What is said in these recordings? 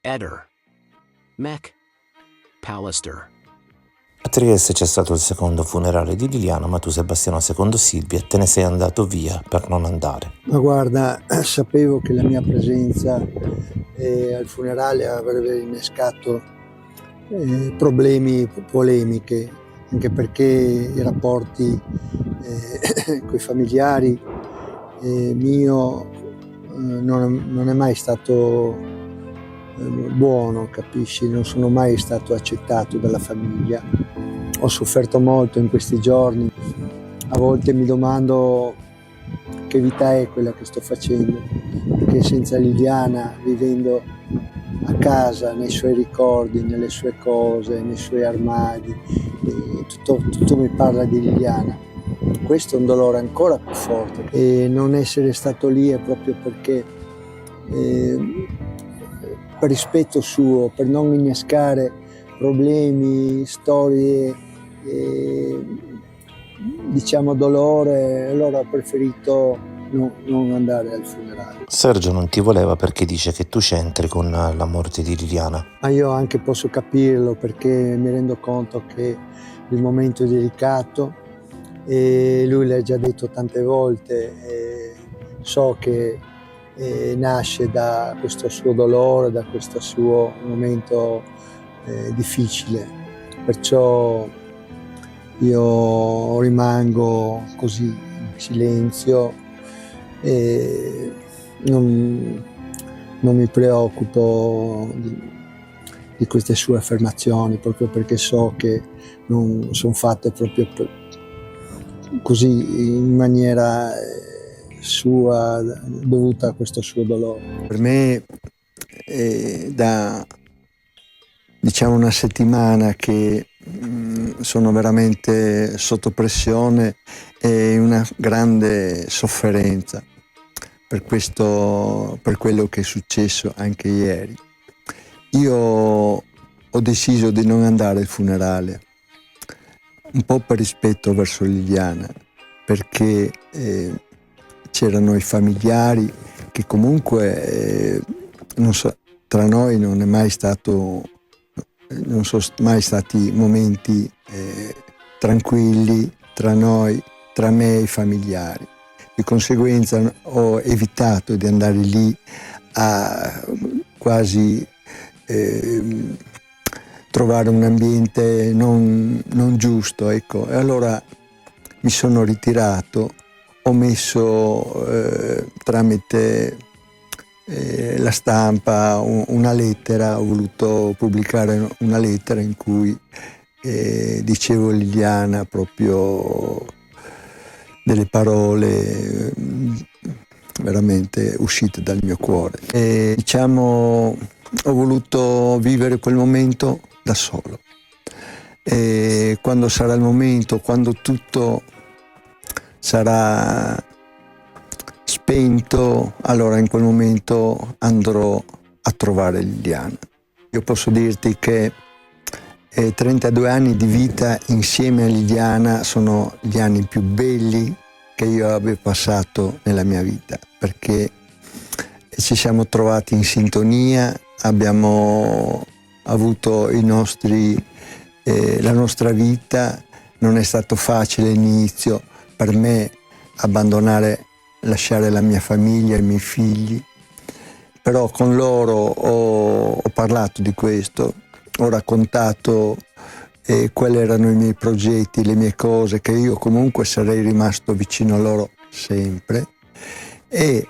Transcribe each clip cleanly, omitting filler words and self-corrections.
Eder, Mech, Pallister. A Trieste c'è stato il secondo funerale di Liliana, ma tu, Sebastiano, secondo Silvia, te ne sei andato via per non andare. Ma guarda, sapevo che la mia presenza al funerale avrebbe innescato problemi, polemiche, anche perché i rapporti con i familiari mio non è mai stato buono, capisci? Non sono mai stato accettato dalla famiglia. Ho sofferto molto in questi giorni. A volte mi domando che vita è quella che sto facendo, perché senza Liliana, vivendo a casa, nei suoi ricordi, nelle sue cose, nei suoi armadi, tutto mi parla di Liliana. Questo è un dolore ancora più forte, e non essere stato lì è proprio perché per rispetto suo, per non innescare problemi, storie, diciamo dolore, allora ho preferito non andare al funerale. Sergio non ti voleva perché dice che tu c'entri con la morte di Liliana. Ma io anche posso capirlo, perché mi rendo conto che il momento è delicato e lui l'ha già detto tante volte, so che nasce da questo suo dolore, da questo suo momento difficile, perciò io rimango così in silenzio e non mi preoccupo di queste sue affermazioni, proprio perché so che non sono fatte proprio così in maniera sua, dovuta a questo suo dolore. Per me è da diciamo una settimana che sono veramente sotto pressione e una grande sofferenza per quello che è successo anche ieri. Io ho deciso di non andare al funerale, un po' per rispetto verso Liliana, perché c'erano i familiari che comunque tra noi non sono mai stati momenti tranquilli tra noi, tra me e i familiari. Di conseguenza ho evitato di andare lì a quasi trovare un ambiente non giusto, ecco. E allora mi sono ritirato, ho messo tramite la stampa una lettera, ho voluto pubblicare una lettera in cui dicevo a Liliana proprio delle parole veramente uscite dal mio cuore. E diciamo, ho voluto vivere quel momento da solo. E quando sarà il momento, quando tutto sarà spento, allora in quel momento andrò a trovare Liliana. Io posso dirti che 32 anni di vita insieme a Liliana sono gli anni più belli che io abbia passato nella mia vita, perché ci siamo trovati in sintonia, abbiamo avuto la nostra vita. Non è stato facile all'inizio per me lasciare la mia famiglia, i miei figli, però con loro ho parlato di questo, ho raccontato quali erano i miei progetti, le mie cose, che io comunque sarei rimasto vicino a loro sempre, e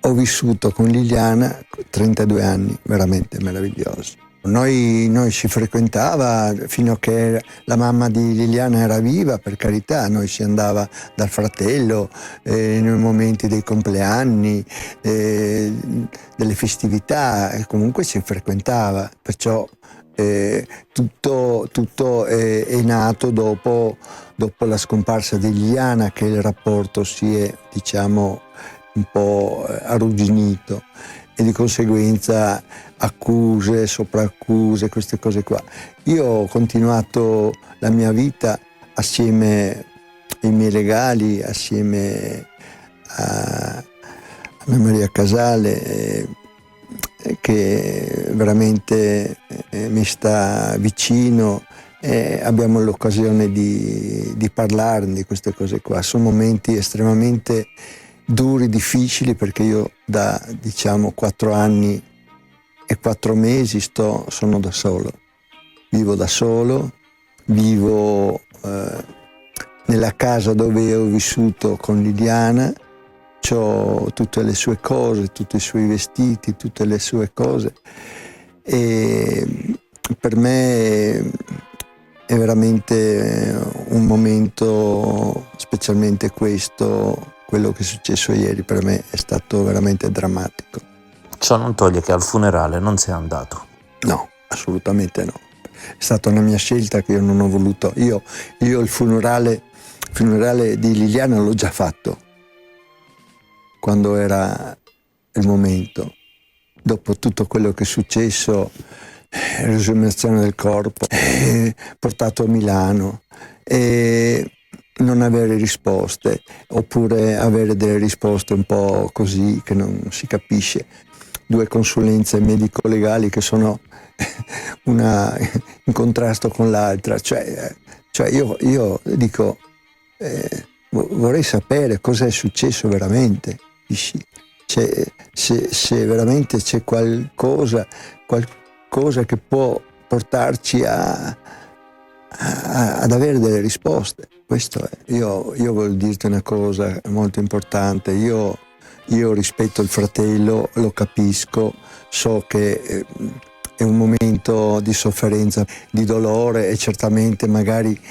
ho vissuto con Liliana 32 anni veramente meravigliosi. Noi si frequentava fino a che la mamma di Liliana era viva, per carità, noi si andava dal fratello nei momenti dei compleanni, delle festività, e comunque si frequentava, perciò tutto è nato dopo la scomparsa di Liliana, che il rapporto si è, diciamo, un po' arrugginito, e di conseguenza accuse, sopraccuse, queste cose qua. Io ho continuato la mia vita assieme ai miei legali, assieme a Anna Maria Casale, che veramente mi sta vicino, e abbiamo l'occasione di parlarne di queste cose qua. Sono momenti estremamente duri, difficili, perché io da 4 anni e 4 mesi sono da solo. Vivo da solo, vivo nella casa dove ho vissuto con Liliana, ho tutte le sue cose, tutti i suoi vestiti, tutte le sue cose, e per me è veramente un momento, specialmente quello che è successo ieri, per me è stato veramente drammatico. Ciò non toglie che al funerale non sei andato. No, assolutamente no. È stata una mia scelta che io non ho voluto. Io il funerale di Liliana l'ho già fatto, quando era il momento. Dopo tutto quello che è successo, l'esumazione del corpo, portato a Milano, e non avere risposte, oppure avere delle risposte un po' così che non si capisce. 2 consulenze medico-legali che sono una in contrasto con l'altra. Cioè io dico, vorrei sapere cosa è successo veramente. Se veramente c'è qualcosa che può portarci ad avere delle risposte. Questo è. Io voglio dirti una cosa molto importante. Io rispetto il fratello, lo capisco, so che è un momento di sofferenza, di dolore, e certamente magari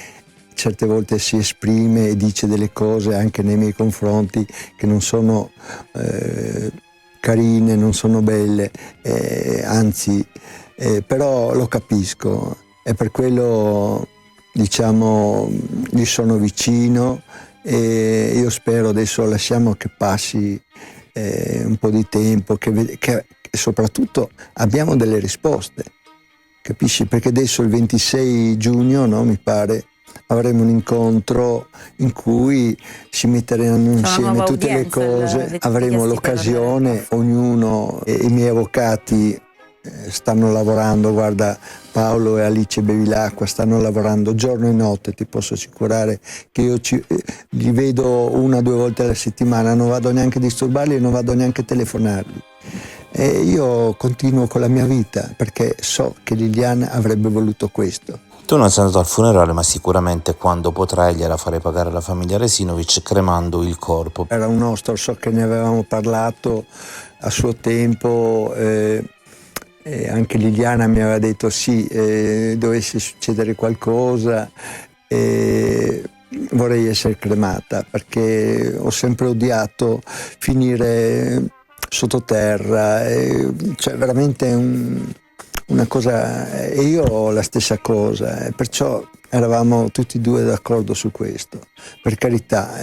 certe volte si esprime e dice delle cose anche nei miei confronti che non sono carine, non sono belle, anzi, però lo capisco, e per quello gli sono vicino, e io spero, adesso lasciamo che passi un po' di tempo, che soprattutto abbiamo delle risposte, capisci? Perché adesso il 26 giugno, no, mi pare, avremo un incontro in cui si metteranno insieme tutte le cose, avremo l'occasione, ognuno, i miei avvocati stanno lavorando, guarda, Paolo e Alice Bevilacqua stanno lavorando giorno e notte, ti posso assicurare che io li vedo 1 o 2 volte alla settimana, non vado neanche a disturbarli e non vado neanche a telefonarli. E io continuo con la mia vita, perché so che Liliana avrebbe voluto questo. Tu non sei andato al funerale, ma sicuramente quando potrai gliela farai pagare alla famiglia Resinovic cremando il corpo. Era un nostro, so che ne avevamo parlato a suo tempo, e anche Liliana mi aveva detto sì, dovesse succedere qualcosa, vorrei essere cremata, perché ho sempre odiato finire sottoterra, cioè veramente una cosa, e io ho la stessa cosa, e perciò eravamo tutti e 2 d'accordo su questo. Per carità,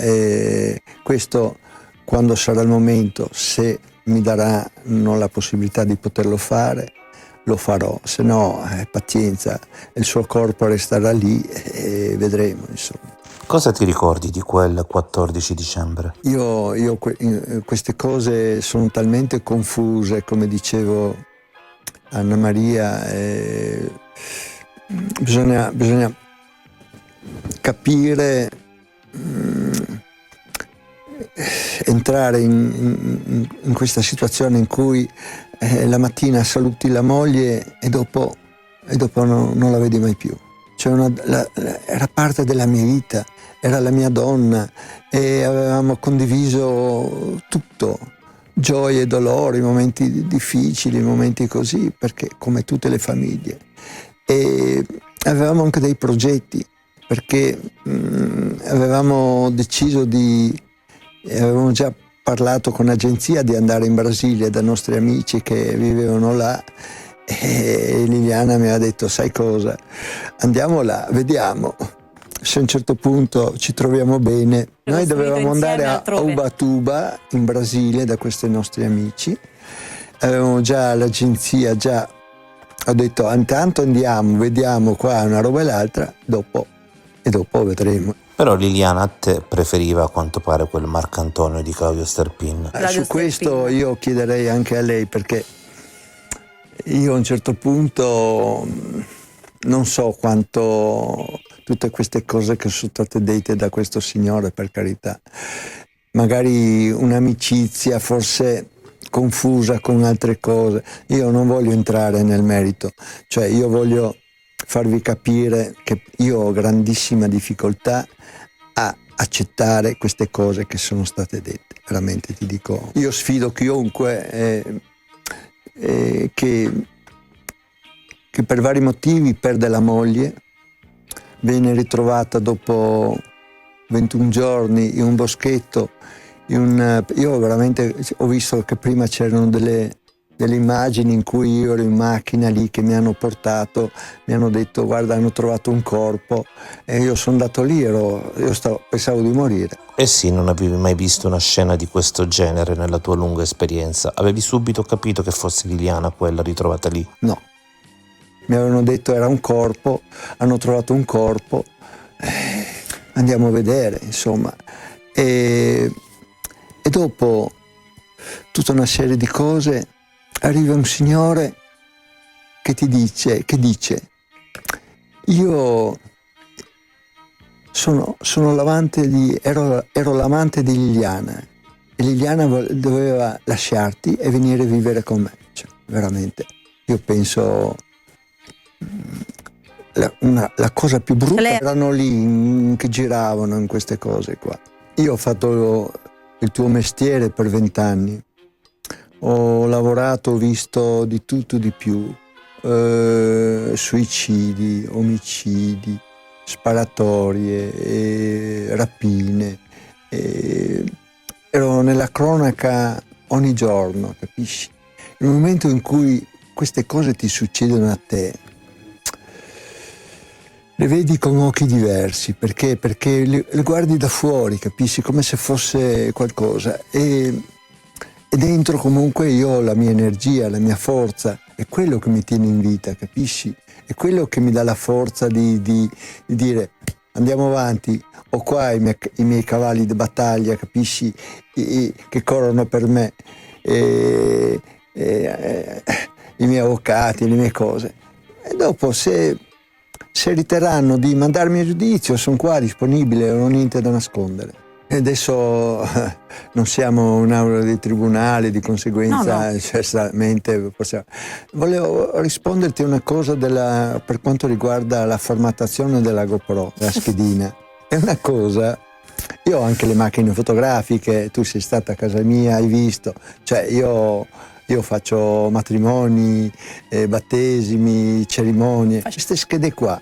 questo, quando sarà il momento, se mi daranno la possibilità di poterlo fare, lo farò, se no pazienza, il suo corpo resterà lì e vedremo, insomma. Cosa ti ricordi di quel 14 dicembre? Io queste cose sono talmente confuse, come dicevo Anna Maria, bisogna capire, entrare in questa situazione in cui la mattina saluti la moglie e dopo non la vedi mai più. Cioè era parte della mia vita, era la mia donna, e avevamo condiviso tutto, gioie e dolori, momenti difficili, momenti così, perché come tutte le famiglie. E avevamo anche dei progetti, perché avevamo deciso avevamo già parlato con l'agenzia di andare in Brasile da nostri amici che vivevano là, e Liliana mi ha detto: sai cosa, andiamo là, vediamo se a un certo punto ci troviamo bene. Noi dovevamo andare a Ubatuba in Brasile da questi nostri amici, avevamo già l'agenzia, ho detto intanto andiamo, vediamo qua una roba e l'altra, dopo vedremo. Però Liliana a te preferiva a quanto pare quel Marcantonio di Claudio Sterpin. Su questo io chiederei anche a lei, perché io a un certo punto non so quanto tutte queste cose che sono state dette da questo signore, per carità, magari un'amicizia forse confusa con altre cose, io non voglio entrare nel merito, cioè io voglio farvi capire che io ho grandissima difficoltà a accettare queste cose che sono state dette, veramente ti dico, io sfido chiunque che per vari motivi perde la moglie, viene ritrovata dopo 21 giorni in un boschetto, io veramente ho visto che prima c'erano delle immagini in cui io ero in macchina lì, che mi hanno portato, mi hanno detto guarda hanno trovato un corpo, e io sono andato lì, pensavo di morire. Eh sì, non avevi mai visto una scena di questo genere nella tua lunga esperienza? Avevi subito capito che fosse Liliana quella ritrovata lì? No, mi avevano detto era un corpo, hanno trovato un corpo, andiamo a vedere, insomma. E dopo tutta una serie di cose arriva un signore che dice io sono l'amante ero l'amante di Liliana e Liliana doveva lasciarti e venire a vivere con me, cioè, veramente io penso la cosa più brutta erano lì che giravano in queste cose qua. Io ho fatto il tuo mestiere per 20 anni, ho lavorato, ho visto di tutto di più, suicidi, omicidi, sparatorie, rapine, ero nella cronaca ogni giorno, capisci? Nel momento in cui queste cose ti succedono a te, le vedi con occhi diversi, perché le guardi da fuori, capisci? Come se fosse qualcosa. E dentro comunque io ho la mia energia, la mia forza, è quello che mi tiene in vita, capisci? È quello che mi dà la forza di dire andiamo avanti, ho qua i miei cavalli di battaglia, capisci? Che corrono per me, i miei avvocati, le mie cose. E dopo se riterranno di mandarmi a giudizio, sono qua disponibile, non ho niente da nascondere. E adesso non siamo un'aula di tribunale, di conseguenza, certamente possiamo. Volevo risponderti una cosa per quanto riguarda la formattazione della GoPro, la schedina. È una cosa, io ho anche le macchine fotografiche, tu sei stata a casa mia, hai visto, cioè io faccio matrimoni, battesimi, cerimonie, queste schede qua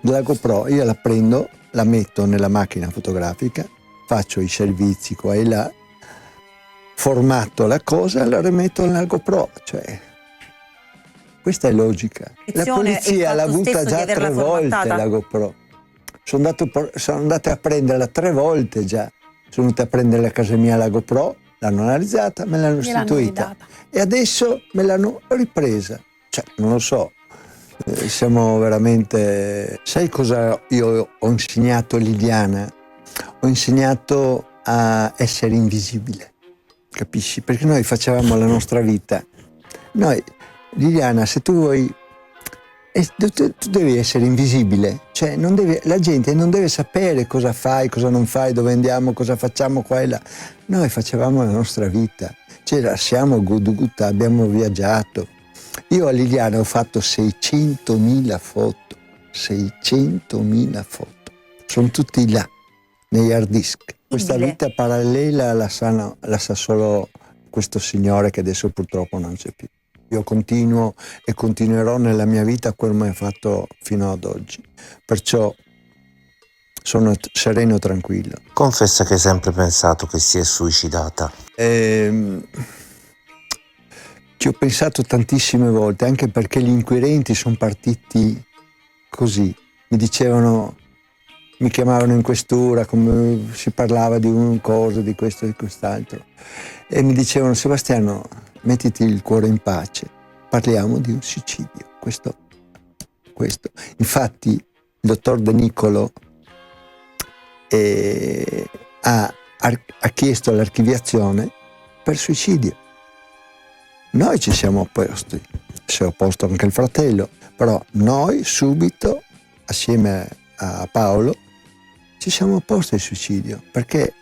della GoPro io la prendo, la metto nella macchina fotografica, faccio i servizi qua e là, formatto la cosa e la rimetto nella GoPro, cioè questa è logica. La polizia l'ha avuta già 3 volte la GoPro, sono andate a prenderla 3 volte già, sono venuti a prendere a casa mia la GoPro, l'hanno analizzata, me l'hanno restituita e adesso me l'hanno ripresa, cioè non lo so, siamo veramente. Sai cosa io ho insegnato a Liliana? Ho insegnato a essere invisibile, capisci? Perché noi facevamo la nostra vita, noi, Liliana, se tu vuoi, tu devi essere invisibile, cioè la gente non deve sapere cosa fai, cosa non fai, dove andiamo, cosa facciamo qua e là. Noi facevamo la nostra vita, cioè siamo goduta, abbiamo viaggiato. Io a Liliana ho fatto 600.000 foto, 600.000 foto, sono tutti là, negli hard disk. Questa vita parallela la sa solo questo signore che adesso purtroppo non c'è più. Io continuo e continuerò nella mia vita come ho fatto fino ad oggi, perciò sono sereno e tranquillo. Confessa che hai sempre pensato che si è suicidata. Ci ho pensato tantissime volte, anche perché gli inquirenti sono partiti così, mi chiamavano in questura, come si parlava di un cosa, di questo e di quest'altro, e mi dicevano Sebastiano, mettiti il cuore in pace, parliamo di un suicidio, questo. Infatti il dottor De Nicolo ha chiesto l'archiviazione per suicidio. Noi ci siamo opposti, si è opposto anche il fratello, però noi subito, assieme a Paolo, ci siamo opposti al suicidio, perché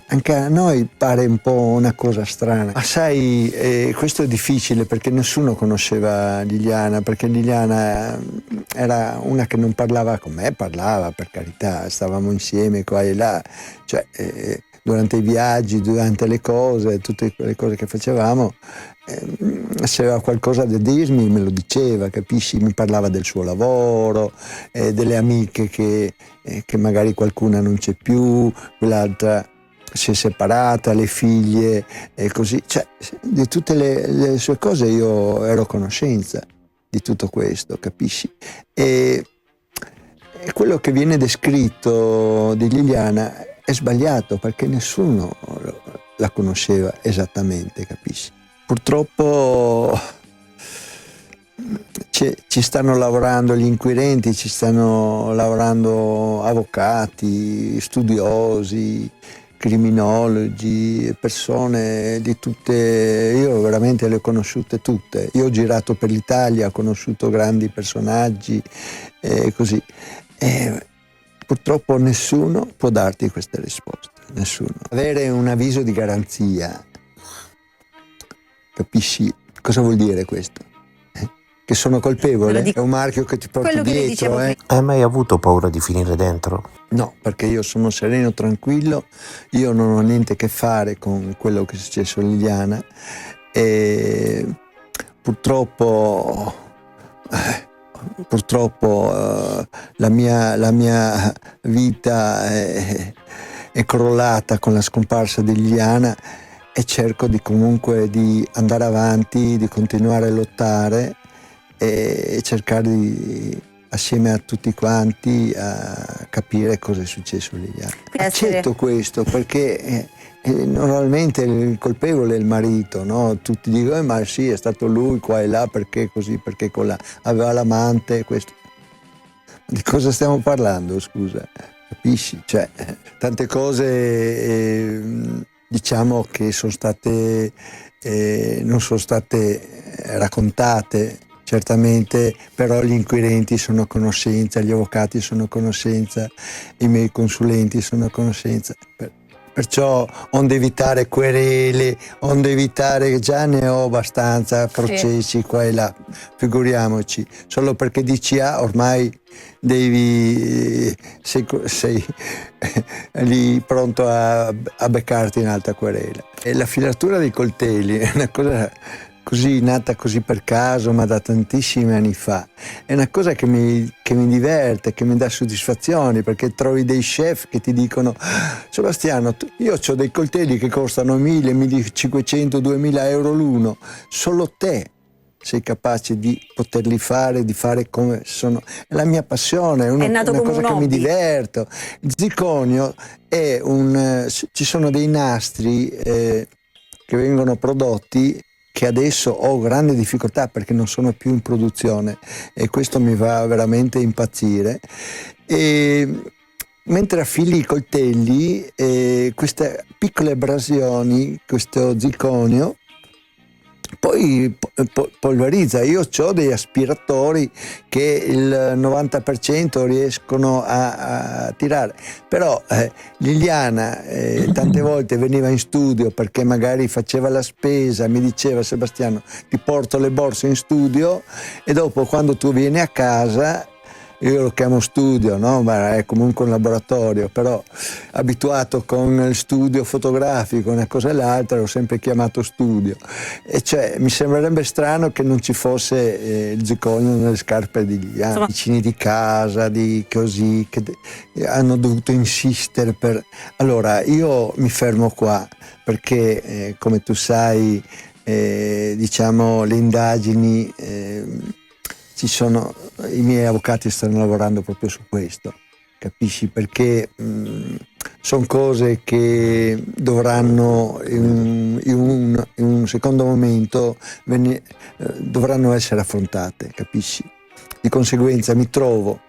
anche a noi pare un po' una cosa strana. Ma sai, questo è difficile perché nessuno conosceva Liliana, perché Liliana era una che non parlava con me, parlava per carità, stavamo insieme qua e là, cioè durante i viaggi, durante le cose, tutte quelle cose che facevamo, se aveva qualcosa da dirmi me lo diceva, capisci? Mi parlava del suo lavoro, delle amiche che magari qualcuna non c'è più, quell'altra si è separata, le figlie e così, cioè di tutte le sue cose io ero a conoscenza di tutto questo, capisci? E quello che viene descritto di Liliana è sbagliato perché nessuno la conosceva esattamente, capisci? Purtroppo ci stanno lavorando gli inquirenti, ci stanno lavorando avvocati, studiosi, criminologi, persone di tutte, io veramente le ho conosciute tutte, io ho girato per l'Italia, ho conosciuto grandi personaggi e così, e purtroppo nessuno può darti queste risposte, nessuno. Avere un avviso di garanzia, capisci cosa vuol dire questo? Che sono colpevole? È un marchio che ti porti dietro. Hai mai avuto paura di finire dentro? No, perché io sono sereno, tranquillo, io non ho niente a che fare con quello che è successo a Liliana e purtroppo la mia vita è crollata con la scomparsa di Liliana e cerco comunque di andare avanti, di continuare a lottare e cercare assieme a tutti quanti a capire cosa è successo a Liliana. Accetto questo perché normalmente il colpevole è il marito, no? Tutti dicono ma sì, è stato lui qua e là, perché così, perché colà, aveva l'amante, questo. Di cosa stiamo parlando, scusa? Capisci? Cioè, tante cose diciamo che sono state non sono state raccontate. Certamente, però gli inquirenti sono a conoscenza, gli avvocati sono a conoscenza, i miei consulenti sono a conoscenza. Perciò onde evitare querele, onde evitare, già ne ho abbastanza, processi qua e là, figuriamoci. Solo perché dici A ormai sei lì pronto a beccarti un'altra querela. E la filatura dei coltelli è una cosa così nata così per caso, ma da tantissimi anni fa. È una cosa che mi diverte, che mi dà soddisfazioni, perché trovi dei chef che ti dicono Sebastiano, io ho dei coltelli che costano 1.000, 1.500, 2.000 euro l'uno, solo te sei capace di poterli fare, di fare come sono. È la mia passione, è una cosa che mi diverto. Il zirconio è ci sono dei nastri che vengono prodotti che adesso ho grande difficoltà perché non sono più in produzione e questo mi fa veramente impazzire. E mentre affili i coltelli, queste piccole abrasioni, questo zirconio, poi polverizza. Io ho degli aspiratori che il 90% riescono a tirare, però Liliana tante volte veniva in studio perché magari faceva la spesa, mi diceva Sebastiano ti porto le borse in studio e dopo quando tu vieni a casa, io lo chiamo studio, no? Ma è comunque un laboratorio, però abituato con il studio fotografico, una cosa e l'altra, l'ho sempre chiamato studio. E cioè mi sembrerebbe strano che non ci fosse il zirconio nelle scarpe di vicini di casa, di così, che hanno dovuto insistere per... Allora, io mi fermo qua, perché come tu sai, diciamo, le indagini... I miei avvocati stanno lavorando proprio su questo, capisci? Perché sono cose che dovranno in un secondo momento dovranno essere affrontate, capisci? Di conseguenza mi trovo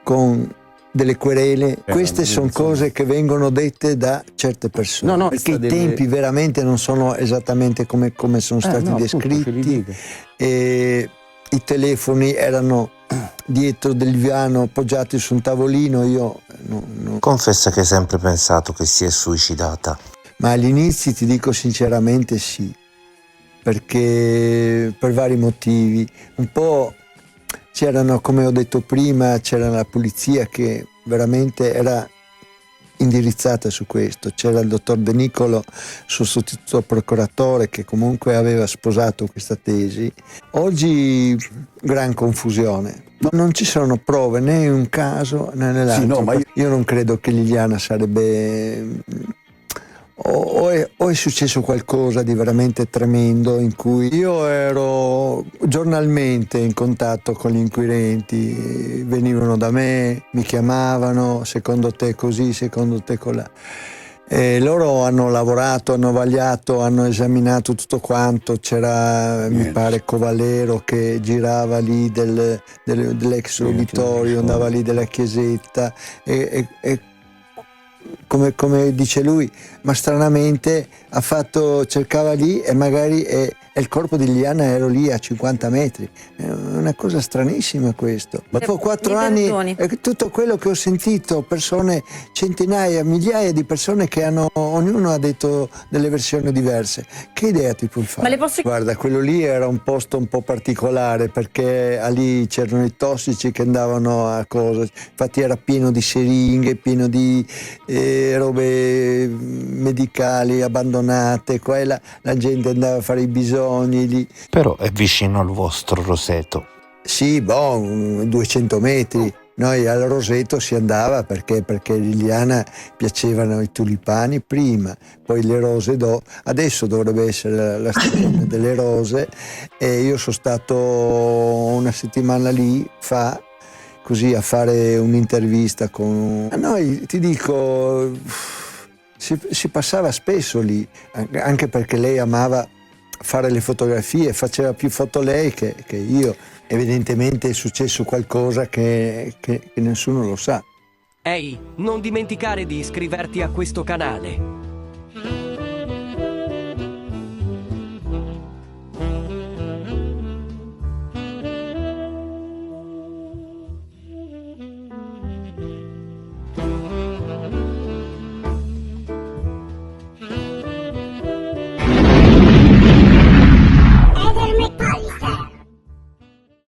con delle querele. Queste sono cose che vengono dette da certe persone, No, perché i delle- tempi veramente non sono esattamente come sono stati no, appunto, ce li descritti, dico. e i telefoni erano dietro del divano appoggiati su un tavolino. Io Confessa che hai sempre pensato che si è suicidata. ma all'inizio ti dico sinceramente sì, perché per vari motivi. Un po' c'erano, come ho detto prima, c'era la polizia che veramente era indirizzata su questo, c'era il dottor De Nicolo, sostituto procuratore, che comunque aveva sposato questa tesi. Oggi gran confusione, non ci sono prove né in un caso né nell'altro. Sì, no, ma io non credo che Liliana sarebbe... O è successo qualcosa di veramente tremendo, in cui io ero giornalmente in contatto con gli inquirenti, venivano da me, mi chiamavano: secondo te così, secondo te colà. E loro hanno lavorato, hanno vagliato, hanno esaminato tutto quanto. C'era, mi pare, Covalero che girava lì dell'ex uditorio, andava lì della chiesetta e come dice lui, ma stranamente cercava lì e magari e il corpo di Liliana era lì a 50 metri. È una cosa stranissima questo. Dopo 4 anni, tutto quello che ho sentito, persone, centinaia, migliaia di persone che ognuno ha detto delle versioni diverse. Che idea ti puoi fare? Ma le posso... Guarda, quello lì era un posto un po' particolare, perché lì c'erano i tossici che andavano a cosa. Infatti era pieno di siringhe, pieno di robe medicali abbandonate, qua e là, la gente andava a fare i bisogni lì. Però è vicino al vostro Roseto. Sì, 200 metri. Noi al Roseto si andava perché Liliana piacevano i tulipani prima, poi le rose adesso dovrebbe essere la stagione delle rose, e io sono stato una settimana lì fa, così, a fare un'intervista con... A noi, ti dico, si passava spesso lì, anche perché lei amava fare le fotografie, faceva più foto lei che io. Evidentemente è successo qualcosa che nessuno lo sa. Ehi, non dimenticare di iscriverti a questo canale.